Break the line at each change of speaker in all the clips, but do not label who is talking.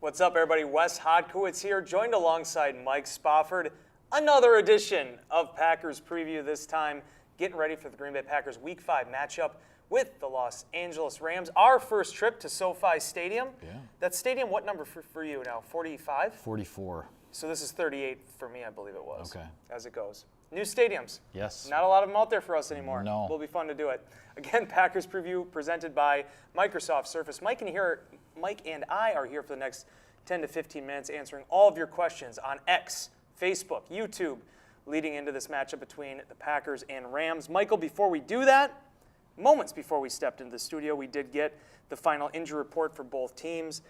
What's up, everybody? Wes Hodkiewicz here, joined alongside Mike Spofford. Another edition of Packers Preview, this time getting ready for the Green Bay Packers Week 5 matchup with the Los Angeles Rams. Our first trip to SoFi Stadium.
Yeah.
That stadium, what number for you now, 45?
44.
So this is 38 for me, I believe it was,
Okay.
as it goes. New stadiums.
Yes.
Not a lot of them out there for us anymore.
No.
Will be fun to do it. Again, Packers Preview presented by Microsoft Surface. Mike and I are here for the next 10 to 15 minutes answering all of your questions on X, Facebook, YouTube, leading into this matchup between the Packers and Rams. Michael, before we do that, moments before we stepped into the studio, we did get the final injury report for both teams.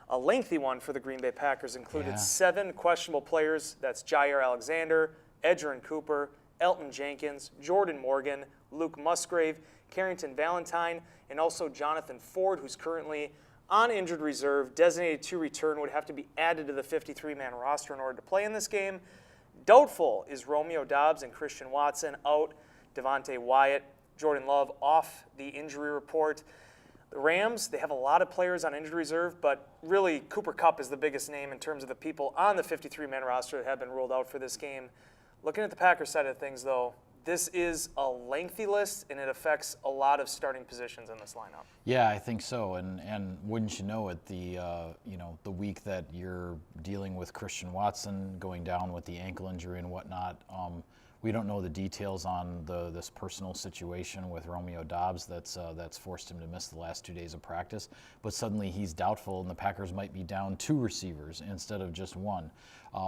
A lengthy one for the Green Bay Packers included 7 questionable players. That's Jaire Alexander, Edgerrin Cooper, Elgton Jenkins, Jordan Morgan, Luke Musgrave, Carrington Valentine, and also Jonathan Ford, who's currently on injured reserve, designated to return, would have to be added to the 53-man roster in order to play in this game. Doubtful is Romeo Doubs and Christian Watson out, Devontae Wyatt, Jordan Love off the injury report. The Rams, they have a lot of players on injured reserve, but really Cooper Kupp is the biggest name in terms of the people on the 53-man roster that have been ruled out for this game. Looking at the Packers side of things, though, this is a lengthy list, and it affects a lot of starting positions in this lineup.
Yeah, I think so. And wouldn't you know it, the week that you're dealing with Christian Watson going down with the ankle injury and whatnot, we don't know the details on this personal situation with Romeo Doubs that's forced him to miss the last 2 days of practice. But suddenly he's doubtful, and the Packers might be down 2 receivers instead of just 1,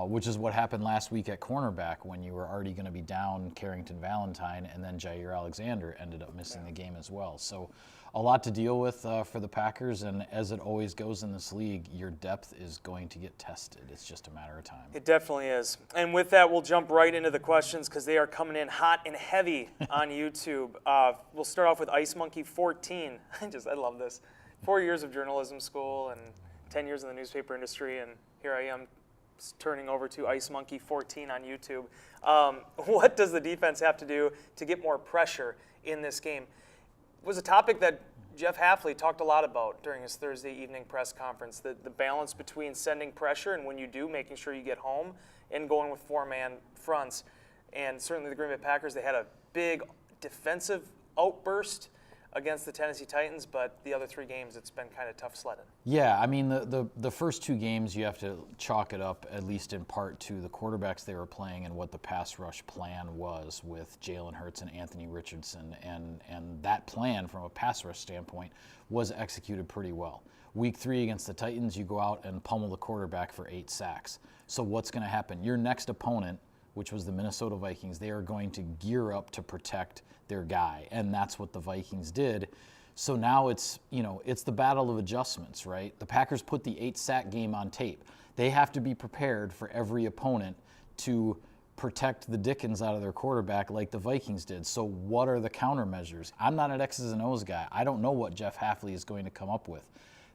which is what happened last week at cornerback when you were already going to be down Carrington Valentine, and then Jaire Alexander ended up missing the game as well. So a lot to deal with for the Packers, and as it always goes in this league, your depth is going to get tested. It's just a matter of time.
It definitely is. And with that, we'll jump right into the questions because they are coming in hot and heavy on YouTube. We'll start off with Ice Monkey 14. I love this. 4 years of journalism school and 10 years in the newspaper industry, and here I am turning over to Ice Monkey 14 on YouTube. What does the defense have to do to get more pressure in this game? It was a topic that Jeff Hafley talked a lot about during his Thursday evening press conference, the balance between sending pressure and when you do, making sure you get home and going with 4-man fronts. And certainly the Green Bay Packers, they had a big defensive outburst against the Tennessee Titans, but the other 3 games, it's been kind of tough sledding.
Yeah, I mean, the first 2 games, you have to chalk it up, at least in part, to the quarterbacks they were playing and what the pass rush plan was with Jalen Hurts and Anthony Richardson. And that plan, from a pass rush standpoint, was executed pretty well. Week 3 against the Titans, you go out and pummel the quarterback for 8 sacks. So what's going to happen? Your next opponent, which was the Minnesota Vikings, they are going to gear up to protect their guy, and that's what the Vikings did. So now it's the battle of adjustments, right? The Packers put the 8-sack game on tape. They have to be prepared for every opponent to protect the dickens out of their quarterback like the Vikings did. So what are the countermeasures? I'm not an X's and O's guy. I don't know what Jeff Hafley is going to come up with.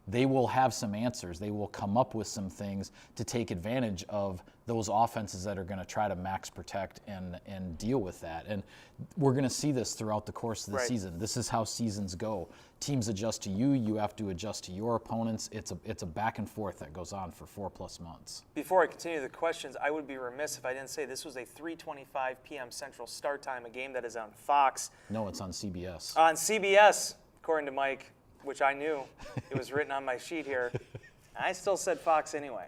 They will have some answers. They will come up with some things to take advantage of those offenses that are going to try to max protect and deal with that. And we're going to see this throughout the course of the season. This is how seasons go. Teams adjust to you. You have to adjust to your opponents. It's a back and forth that goes on for 4+ months.
Before I continue the questions, I would be remiss if I didn't say this was a 3:25 p.m. Central start time, a game that is on Fox.
No, it's on CBS.
On CBS, according to Mike, which I knew. It was written on my sheet here. I still said Fox anyway.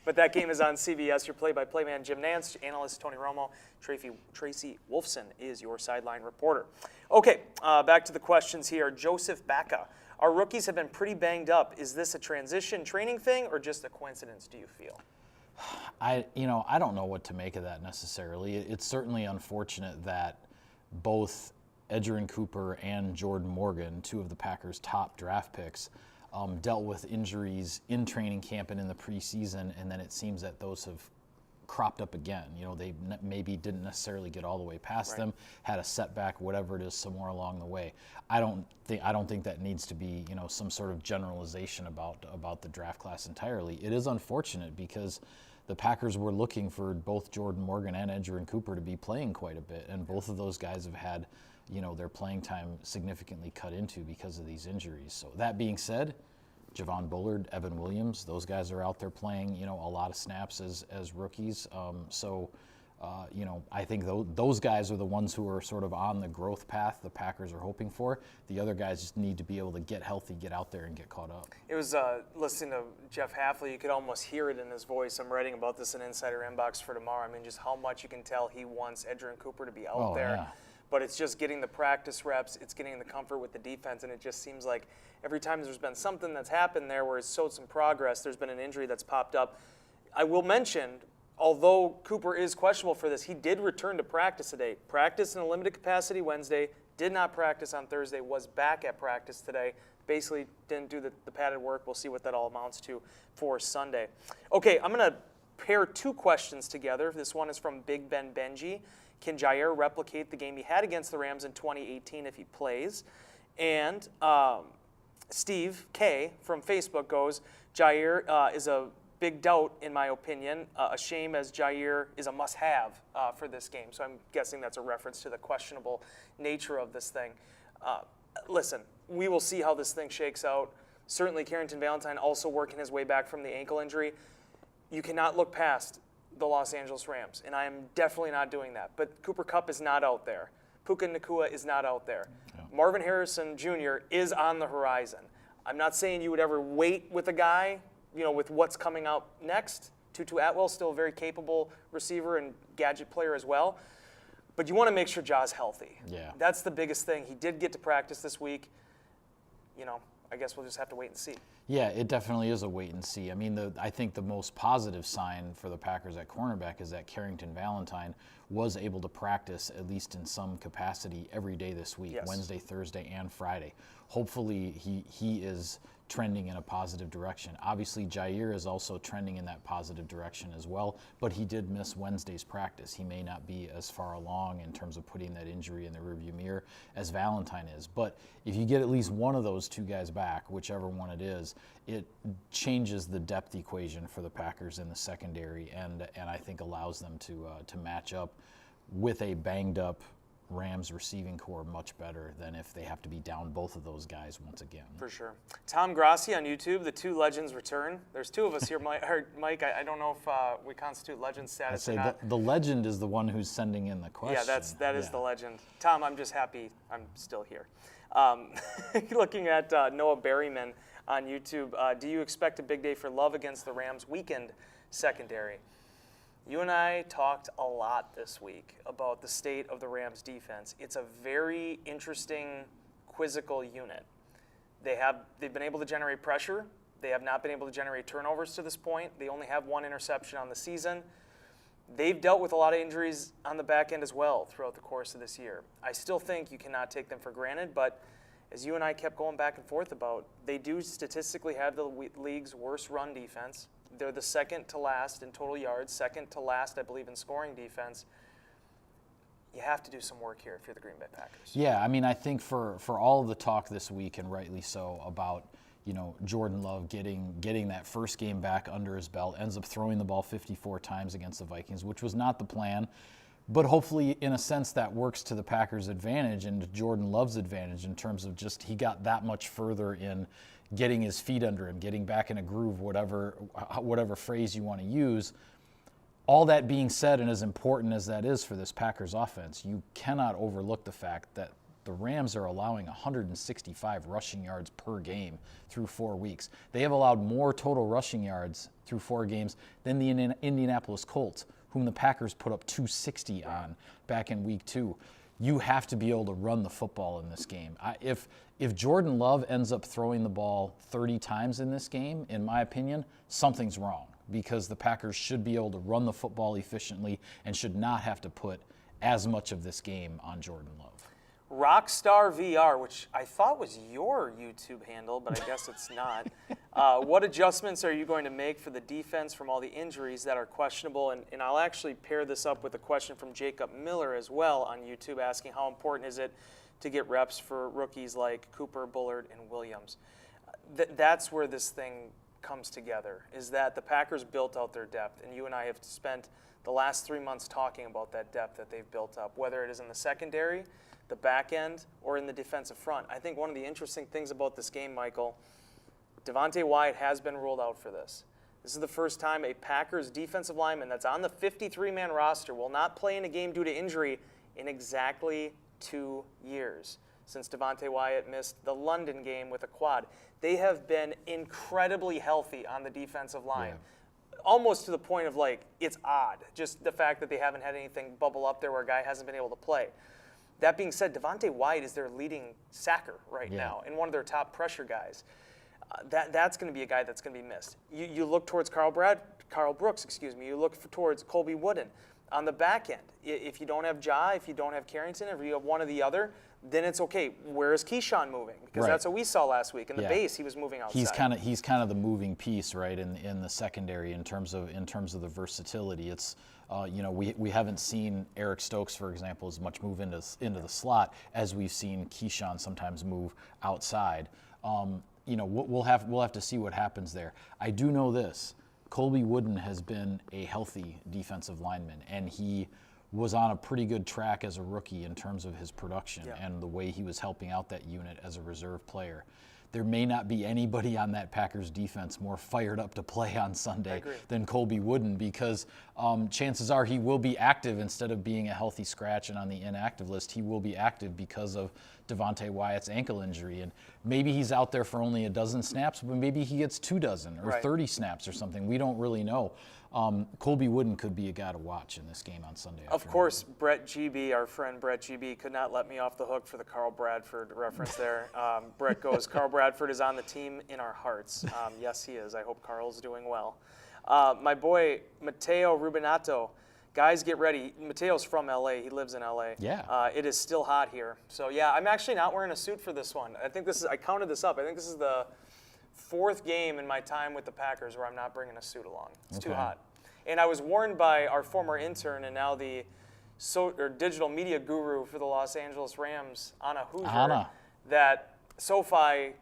But that game is on CBS. Your play-by-play man, Jim Nantz, analyst Tony Romo, Tracy Wolfson is your sideline reporter. Okay, back to the questions here. Joseph Baca. Our rookies have been pretty banged up. Is this a transition training thing or just a coincidence, do you feel?
I don't know what to make of that necessarily. It's certainly unfortunate that both Edgerrin Cooper and Jordan Morgan, 2 of the Packers' top draft picks, dealt with injuries in training camp and in the preseason, and then it seems that those have cropped up again. They maybe didn't necessarily get all the way past them, had a setback, whatever it is, somewhere along the way. I don't think that needs to be some sort of generalization about the draft class entirely. It is unfortunate because the Packers were looking for both Jordan Morgan and Edgerrin Cooper to be playing quite a bit, and both of those guys have had their playing time significantly cut into because of these injuries. So that being said, Javon Bullard, Evan Williams, those guys are out there playing, a lot of snaps as rookies. I think those guys are the ones who are sort of on the growth path the Packers are hoping for. The other guys just need to be able to get healthy, get out there, and get caught up.
It was listening to Jeff Hafley, you could almost hear it in his voice. I'm writing about this in Insider Inbox for tomorrow. I mean, just how much you can tell he wants Edgerrin Cooper to be out there.
Yeah.
But it's just getting the practice reps, it's getting the comfort with the defense, and it just seems like every time there's been something that's happened there where it's showed some progress, there's been an injury that's popped up. I will mention, although Cooper is questionable for this, he did return to practice today. Practiced in a limited capacity Wednesday, did not practice on Thursday, was back at practice today. Basically didn't do the padded work. We'll see what that all amounts to for Sunday. Okay, I'm going to pair two questions together. This one is from Big Ben Benji. Can Jair replicate the game he had against the Rams in 2018 if he plays? And Steve K from Facebook goes, Jair is a big doubt in my opinion. A shame as Jair is a must-have for this game. So I'm guessing that's a reference to the questionable nature of this thing. Listen, we will see how this thing shakes out. Certainly Carrington Valentine also working his way back from the ankle injury. You cannot look past the Los Angeles Rams, and I am definitely not doing that. But Cooper Kupp is not out there. Puka Nacua is not out there. Yeah. Marvin Harrison Jr. is on the horizon. I'm not saying you would ever wait with a guy, with what's coming out next. Tutu Atwell, still a very capable receiver and gadget player as well. But you want to make sure Ja's healthy.
Yeah.
That's the biggest thing. He did get to practice this week. I guess we'll just have to wait and see.
Yeah, it definitely is a wait and see. I mean, I think the most positive sign for the Packers at cornerback is that Carrington Valentine was able to practice, at least in some capacity, every day this week,
yes.
Wednesday, Thursday, and Friday. Hopefully he is trending in a positive direction. Obviously, Jair is also trending in that positive direction as well, but he did miss Wednesday's practice. He may not be as far along in terms of putting that injury in the rearview mirror as Valentine is. But if you get at least one of those two guys back, whichever one it is, it changes the depth equation for the Packers in the secondary, and I think allows them to match up with a banged up Rams receiving core much better than if they have to be down both of those guys once again.
For sure. Tom Grassi on YouTube, the two legends return. There's two of us here, Mike. I don't know if we constitute legend status
or not. The legend is the one who's sending in the question.
Yeah, that is the legend. Tom, I'm just happy I'm still here. Looking at Noah Berryman on YouTube, do you expect a big day for Love against the Rams weekend secondary? You and I talked a lot this week about the state of the Rams defense. It's a very interesting, quizzical unit. They've been able to generate pressure. They have not been able to generate turnovers to this point. They only have one interception on the season. They've dealt with a lot of injuries on the back end as well throughout the course of this year. I still think you cannot take them for granted, but as you and I kept going back and forth about, they do statistically have the league's worst run defense. They're the second to last in total yards, second to last, I believe, in scoring defense. You have to do some work here if you're the Green Bay Packers.
Yeah, I mean, I think for all of the talk this week, and rightly so, about Jordan Love getting that first game back under his belt, ends up throwing the ball 54 times against the Vikings, which was not the plan. But hopefully, in a sense, that works to the Packers' advantage and to Jordan Love's advantage in terms of just he got that much further in getting his feet under him, getting back in a groove, whatever phrase you want to use. All that being said, and as important as that is for this Packers offense, you cannot overlook the fact that the Rams are allowing 165 rushing yards per game through 4 weeks. They have allowed more total rushing yards through 4 games than the Indianapolis Colts, whom the Packers put up 260 on back in week 2. You have to be able to run the football in this game. If Jordan Love ends up throwing the ball 30 times in this game, in my opinion, something's wrong, because the Packers should be able to run the football efficiently and should not have to put as much of this game on Jordan Love.
Rockstar VR, which I thought was your YouTube handle, but I guess it's not. What adjustments are you going to make for the defense from all the injuries that are questionable? And I'll actually pair this up with a question from Jacob Miller as well on YouTube, asking how important is it to get reps for rookies like Cooper, Bullard, and Williams. That's where this thing comes together, is that the Packers built out their depth, and you and I have spent the last 3 months talking about that depth that they've built up, whether it is in the secondary, the back end, or in the defensive front. I think one of the interesting things about this game, Michael, Devontae Wyatt has been ruled out for this. This is the first time a Packers defensive lineman that's on the 53-man roster will not play in a game due to injury in exactly 2 years since Devontae Wyatt missed the London game with a quad. They have been incredibly healthy on the defensive line.
Yeah.
Almost to the point of like, it's odd, just the fact that they haven't had anything bubble up there where a guy hasn't been able to play. That being said, Devontae Wyatt is their leading sacker right now and one of their top pressure guys. That's going to be a guy that's going to be missed. You look towards Carl Brooks, you look towards Colby Wooden. On the back end, if you don't have Ja, if you don't have Carrington, if you have one or the other, then it's okay. Where is Keyshawn moving? Because that's what we saw last week. In the base, he was moving outside.
He's kind of the moving piece, right, in the secondary in terms of the versatility. It's we haven't seen Eric Stokes, for example, as much move into the slot as we've seen Keyshawn sometimes move outside. We'll have to see what happens there. I do know this. Colby Wooden has been a healthy defensive lineman, and he was on a pretty good track as a rookie in terms of his production and the way he was helping out that unit as a reserve player. There may not be anybody on that Packers defense more fired up to play on Sunday than Colby Wooden, because chances are he will be active instead of being a healthy scratch and on the inactive list. He will be active because of Devontae Wyatt's ankle injury. And maybe he's out there for only a dozen snaps, but maybe he gets 24 or 30 snaps or something. We don't really know. Colby Wooden could be a guy to watch in this game on Sunday afternoon.
Of course, Brett GB, our friend Brett GB, could not let me off the hook for the Carl Bradford reference there. Brett goes, Carl Bradford is on the team in our hearts. Yes, he is. I hope Carl's doing well. My boy, Matteo Rubinato. Guys, get ready. Mateo's from L.A. He lives in L.A.
Yeah.
It is still hot here. So, yeah, I'm actually not wearing a suit for this one. I counted this up. I think this is the 4th game in my time with the Packers where I'm not bringing a suit along. It's too hot. And I was warned by our former intern and now the digital media guru for the Los Angeles Rams, Anna Hoosier, that SoFi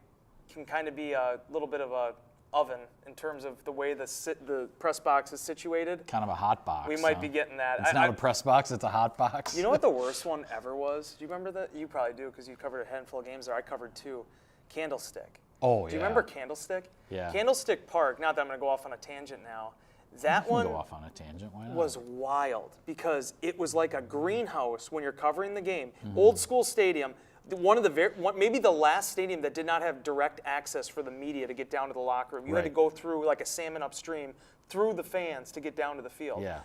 can kind of be a little bit of a oven in terms of the way the press box is situated.
Kind of a hot box.
We might be getting that.
It's not a press box, it's a hot box.
You know what the worst one ever was? Do you remember that? You probably do because you covered a handful of games there. I covered 2. Candlestick.
Oh, yeah.
Do you remember Candlestick?
Yeah.
Candlestick Park, not that I'm going to go off on a tangent now. That one
go off on a tangent. Why not?
Was wild because it was like a greenhouse when you're covering the game. Old school stadium. Maybe the last stadium that did not have direct access for the media to get down to the locker room. You had to go through like a salmon upstream through the fans to get down to the field.
Yeah.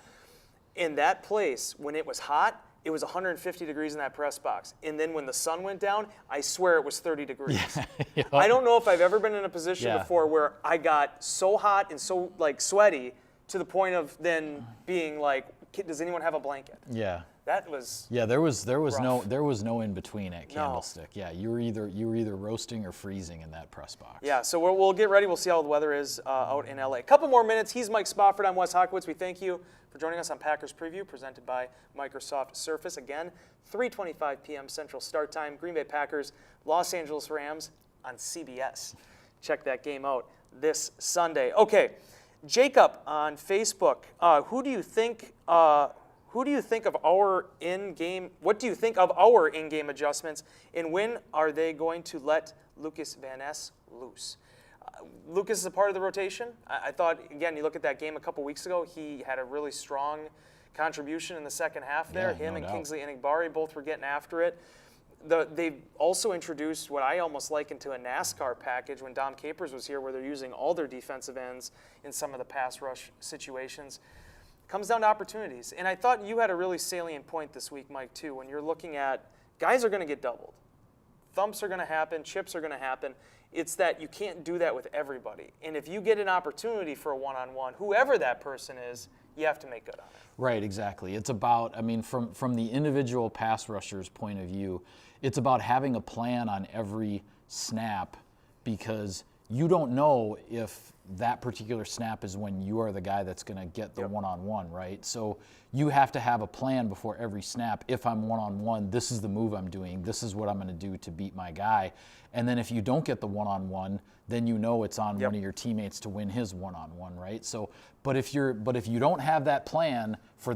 In that place, when it was hot, it was 150 degrees in that press box. And then when the sun went down, I swear it was 30 degrees.
Yeah.
I don't know if I've ever been in a position before where I got so hot and so like sweaty to the point of then being like, does anyone have a blanket?
Yeah.
That was
there was
rough.
no in between at Candlestick. No. Yeah, you were either roasting or freezing in that press box.
Yeah, so we'll get ready. We'll see how the weather is out in LA. A couple more minutes. He's Mike Spofford. I'm Wes Hawkowitz. We thank you for joining us on Packers Preview, presented by Microsoft Surface. Again, 3:25 p.m. Central Start Time. Green Bay Packers, Los Angeles Rams on CBS. Check that game out this Sunday. Okay, Jacob on Facebook. Who do you think of our in-game? What do you think of our in-game adjustments, and when are they going to let Lucas Van Ness loose? Lucas is a part of the rotation. I thought, again, you look at that game a couple weeks ago, he had a really strong contribution in the second half there. Him and Kingsley Enagbare both were getting after it. They've also introduced what I almost liken to a NASCAR package when Dom Capers was here, where they're using all their defensive ends in some of the pass rush situations. Comes down to opportunities. And I thought you had a really salient point this week, Mike, too, when you're looking at guys are going to get doubled. Thumps are going to happen. Chips are going to happen. It's that you can't do that with everybody. And if you get an opportunity for a one-on-one, whoever that person is, you have to make good on it.
Right, exactly. It's about, from the individual pass rusher's point of view, it's about having a plan on every snap, because you don't know if that particular snap is when you are the guy that's going to get the one-on-one, right? So you have to have a plan before every snap. If I'm one-on-one, this is the move I'm doing. This is what I'm going to do to beat my guy. And then if you don't get the one-on-one, then you know it's on one of your teammates to win his one-on-one, right? So, but if you don't have that plan for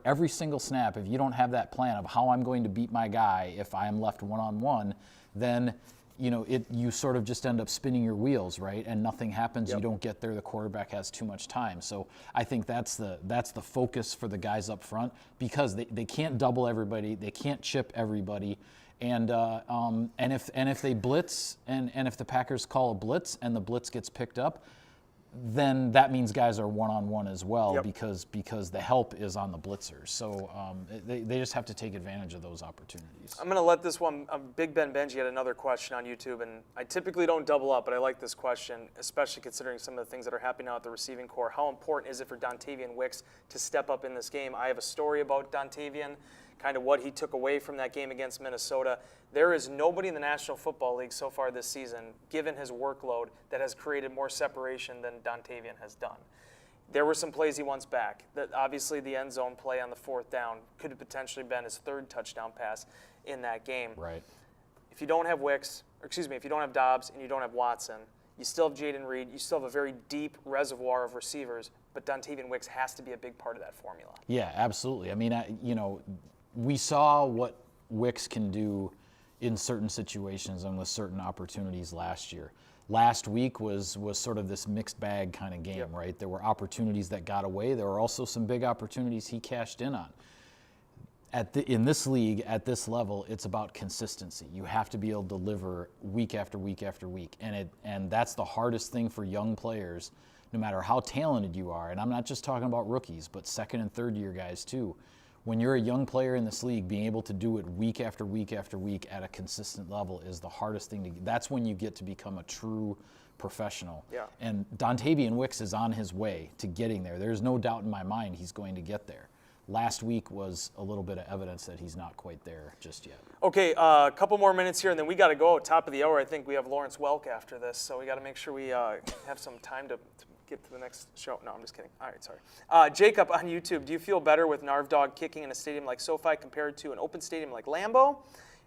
every single snap, if you don't have that plan of how I'm going to beat my guy if I am left one-on-one, then you sort of just end up spinning your wheels, right? And nothing happens.
Yep.
You don't get there. The quarterback has too much time. So I think that's the focus for the guys up front, because they can't double everybody. They can't chip everybody. And if they blitz and if the Packers call a blitz and the blitz gets picked up, then that means guys are one-on-one as well.
Yep.
because the help is on the blitzers. So they just have to take advantage of those opportunities.
I'm going to let this one, Big Ben Benji had another question on YouTube, and I typically don't double up, but I like this question, especially considering some of the things that are happening now at the receiving core. How important is it for Dontavian Wicks to step up in this game? I have a story about Dontavian, kind of what he took away from that game against Minnesota. There is nobody in the National Football League so far this season, given his workload, that has created more separation than Dontavian has done. There were some plays he wants back. That obviously the end zone play on the 4th down could have potentially been his 3rd touchdown pass in that game.
Right.
If you don't have if you don't have Dobbs and you don't have Watson, you still have Jaden Reed, you still have a very deep reservoir of receivers, but Dontavian Wicks has to be a big part of that formula.
Yeah, absolutely. I mean, we saw what Wicks can do in certain situations and with certain opportunities last year. Last week was sort of this mixed bag kind of game,
Yep.
right? There were opportunities that got away. There were also some big opportunities he cashed in on. In this league, at this level, it's about consistency. You have to be able to deliver week after week after week, and that's the hardest thing for young players, no matter how talented you are. And I'm not just talking about rookies, but 2nd and 3rd year guys too. When you're a young player in this league, being able to do it week after week after week at a consistent level is the hardest thing that's when you get to become a true professional.
Yeah.
And Dontavian Wicks is on his way to getting there. There's no doubt in my mind he's going to get there. Last week was a little bit of evidence that he's not quite there just yet.
Okay, a couple more minutes here, and then we got to go. Top of the hour, I think we have Lawrence Welk after this, so we got to make sure we have some time to get to the next show. No, I'm just kidding. All right, sorry. Jacob on YouTube, do you feel better with Narv Dog kicking in a stadium like SoFi compared to an open stadium like Lambeau?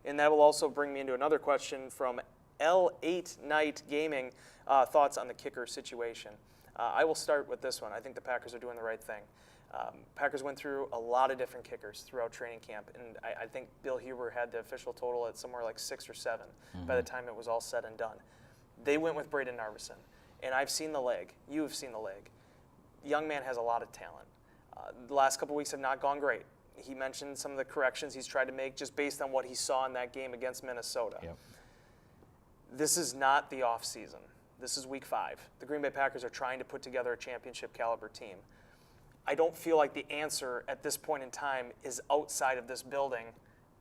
And that will also bring me into another question from L8 Night Gaming, thoughts on the kicker situation. I will start with this one. I think the Packers are doing the right thing. Packers went through a lot of different kickers throughout training camp, and I think Bill Huber had the official total at somewhere like 6 or 7 by the time it was all said and done. They went with Braden Narveson, and I've seen the leg. You have seen the leg. Young man has a lot of talent. The last couple weeks have not gone great. He mentioned some of the corrections he's tried to make just based on what he saw in that game against Minnesota.
Yep.
This is not the offseason. This is week 5. The Green Bay Packers are trying to put together a championship caliber team. I don't feel like the answer at this point in time is outside of this building,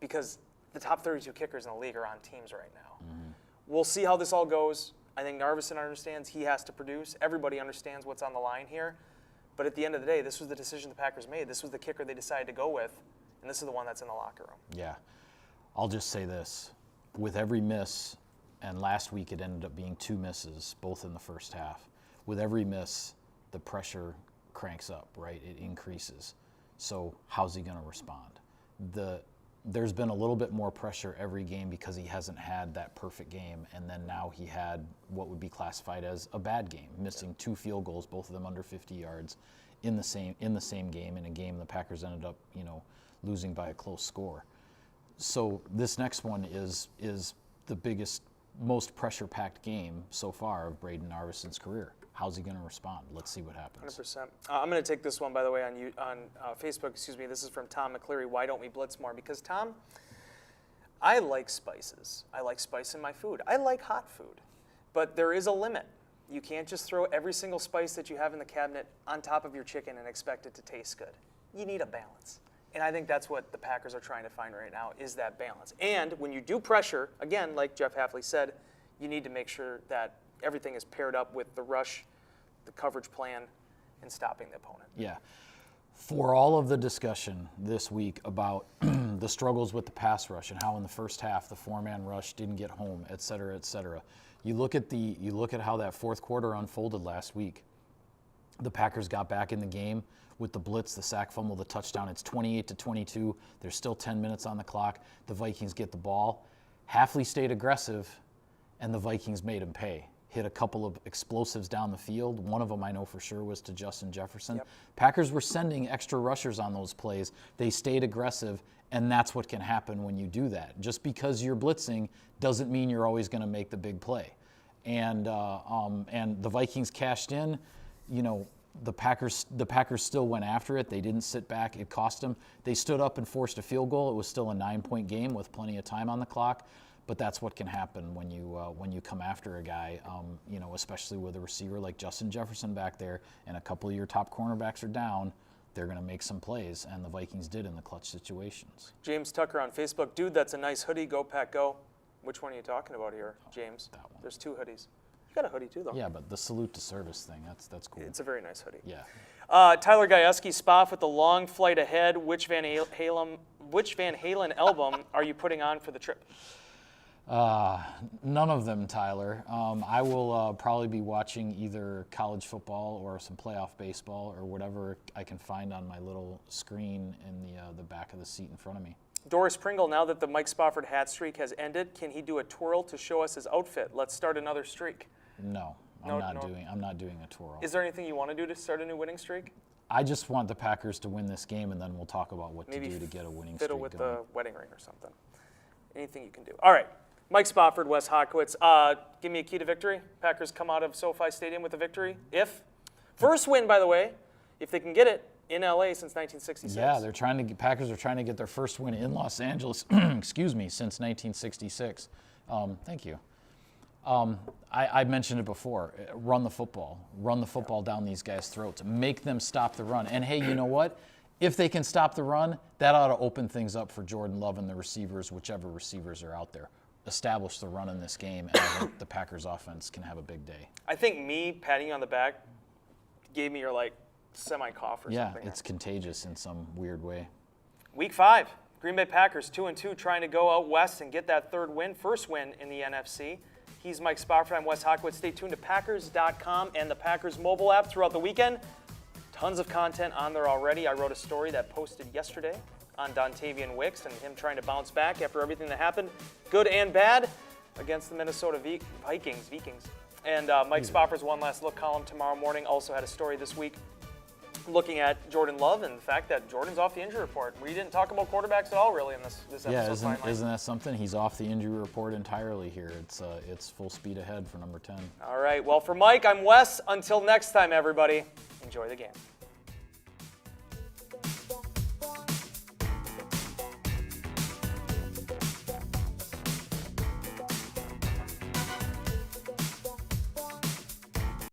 because the top 32 kickers in the league are on teams right now. Mm-hmm. We'll see how this all goes. I think Narveson understands he has to produce. Everybody understands what's on the line here. But at the end of the day, this was the decision the Packers made. This was the kicker they decided to go with, and this is the one that's in the locker room.
Yeah. I'll just say this. With every miss, and last week it ended up being 2 misses, both in the first half. With every miss, the pressure cranks up, right? It increases. So how's he going to respond? There's been a little bit more pressure every game because he hasn't had that perfect game, and then now he had what would be classified as a bad game, missing 2 field goals, both of them under 50 yards, in the same game, in a game the Packers ended up, losing by a close score. So this next one is the biggest, most pressure-packed game so far of Braden Narveson's career. How's he going to respond? Let's see what happens.
100%. I'm going to take this one, by the way, on Facebook. This is from Tom McCleary. Why don't we blitz more? Because, Tom, I like spices. I like spice in my food. I like hot food. But there is a limit. You can't just throw every single spice that you have in the cabinet on top of your chicken and expect it to taste good. You need a balance. And I think that's what the Packers are trying to find right now, is that balance. And when you do pressure, again, like Jeff Hafley said, you need to make sure that everything is paired up with the rush, the coverage plan, and stopping the opponent.
Yeah. For all of the discussion this week about the struggles with the pass rush and how in the first half the 4-man rush didn't get home, et cetera, you look at how that fourth quarter unfolded last week. The Packers got back in the game with the blitz, the sack fumble, the touchdown. It's 28-22. There's still 10 minutes on the clock. The Vikings get the ball. Hafley stayed aggressive, and the Vikings made him pay. hit a couple of explosives down the field. One of them I know for sure was to Justin Jefferson.
Yep.
Packers were sending extra rushers on those plays. They stayed aggressive, and that's what can happen when you do that. Just because you're blitzing doesn't mean you're always going to make the big play. And the Vikings cashed in. You know, the Packers still went after it. They didn't sit back. It cost them. They stood up and forced a field goal. It was still a 9-point game with plenty of time on the clock. But that's what can happen when you come after a guy, you know, especially with a receiver like Justin Jefferson back there, and a couple of your top cornerbacks are down. They're going to make some plays, and the Vikings did in the clutch situations.
James Tucker on Facebook. Dude, that's a nice hoodie. Go Pack Go. Which one are you talking about here, James?
That one.
There's 2 hoodies. You got a hoodie too, though.
Yeah, but the salute to service thing, that's cool.
It's a very nice hoodie.
Yeah.
Tyler Gajewski, Spoff with the long flight ahead. Which Van Halen album are you putting on for the trip?
None of them, Tyler. I will probably be watching either college football or some playoff baseball or whatever I can find on my little screen in the back of the seat in front of me.
Doris Pringle, now that the Mike Spofford hat streak has ended, can he do a twirl to show us his outfit? Let's start another streak.
No, I'm not doing a twirl.
Is there anything you want to do to start a new winning streak?
I just want the Packers to win this game, and then we'll talk about what
Maybe
to do to get a winning
fiddle
streak
with
going.
the wedding ring or something. Anything you can do. All right. Mike Spofford, Wes Hockwitz. Give me a key to victory. Packers come out of SoFi Stadium with a victory. First win, by the way, if they can get it, in LA since 1966.
Yeah, Packers are trying to get their first win in Los Angeles, excuse me, since 1966. Thank you. I mentioned it before. Run the football down these guys' throats. Make them stop the run. And hey, you know what? If they can stop the run, that ought to open things up for Jordan Love and the receivers, whichever receivers are out there. Establish the run in this game, and I think the Packers offense can have a big day.
I think me patting you on the back gave me your semi-cough or something.
Yeah, it's contagious in some weird way.
Week 5, Green Bay Packers 2-2, trying to go out west and get that first win in the NFC. He's Mike Spofford. I'm Wes Hockwitz. Stay tuned to Packers.com and the Packers mobile app throughout the weekend. Tons of content on there already. I wrote a story that posted yesterday on Dontavian Wicks and him trying to bounce back after everything that happened, good and bad, against the Minnesota Vikings. And Mike Spofford's One Last Look column tomorrow morning also had a story this week looking at Jordan Love and the fact that Jordan's off the injury report. We didn't talk about quarterbacks at all, really, in this episode.
Yeah, isn't that something? He's off the injury report entirely here. It's full speed ahead for number 10.
All right, well, for Mike, I'm Wes. Until next time, everybody, enjoy the game.